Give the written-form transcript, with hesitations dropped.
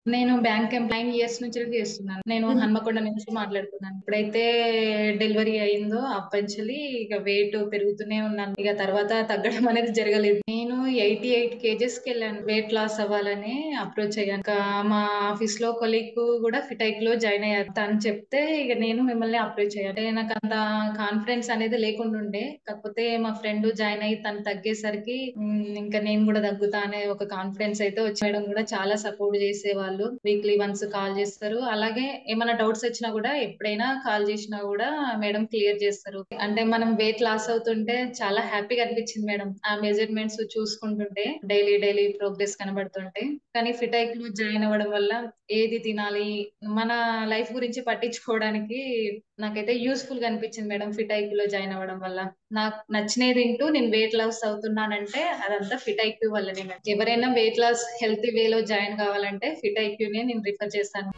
నేను bank 9 years నుంచి చేస్తున్నాను. నేను హ్మ్. హన్మకొండ నుంచి మాట్లాడుతున్నాను. ఎప్పుడైతే డెలివరీ అయిందో అప్పంచెలి ఇక వెయిట్ పెరుగుతూనే ఉన్నాను. ఇక తర్వాత తగ్గడం అనేది జరగలేదు. నేను 88 కేజెస్‌కెళ్ళాను. వెయిట్ లాస్ అవ్వాలని అప్రోచ్ అయ్యాను. ఇంకా మా ఆఫీస్‌లో కొలీగ్ కూడా ఫిటైక్‌లో జాయిన్ అయ్యారు. తను చెప్తే ఇక నేను మిమ్మల్ని అప్రోచ్ అయ్యాను. అంటే నాకంత కాన్ఫిడెన్స్ అనేది లేకుండుండే. కాకపోతే మా ఫ్రెండ్ జాయిన్ అయ్యి తను తగ్గేసరికి ఇంకా నేను కూడా తగ్గుతా అనే ఒక కాన్ఫిడెన్స్ అయితే వచ్చి మేడం కూడా చాలా సపోర్ట్ చేసేవాళ్ళు. వీక్లీ వన్స్ కాల్ చేస్తారు. అలాగే ఏమైనా డౌట్స్ వచ్చినా కూడా ఎప్పుడైనా కాల్ చేసినా కూడా మేడం క్లియర్ చేస్తారు. అంటే మనం వెయిట్ లాస్ అవుతుంటే చాలా హ్యాపీగా అనిపించింది మేడం. ఆ మెజర్మెంట్స్ చూసుకుంటుంటే డైలీ డైలీ ప్రోగ్రెస్ కనబడుతుంటే. కానీ ఫిటైక్ లో జాయిన్ అవ్వడం వల్ల ఏది తినాలి, మన లైఫ్ గురించి పట్టించుకోవడానికి నాకైతే యూస్ఫుల్ గా అనిపించింది మేడం ఫిటైక్ లో జాయిన్ అవ్వడం వల్ల. నాకు నచ్చినది తింటూ నేను వెయిట్ లాస్ అవుతున్నానంటే అదంతా ఫిట్ ఐక్యూ వల్లనే మేడం. ఎవరైనా వెయిట్ లాస్ హెల్తీ వేలో జాయిన్ కావాలంటే ఫిట్ ఐక్యూనే నేను రిఫర్ చేస్తాను.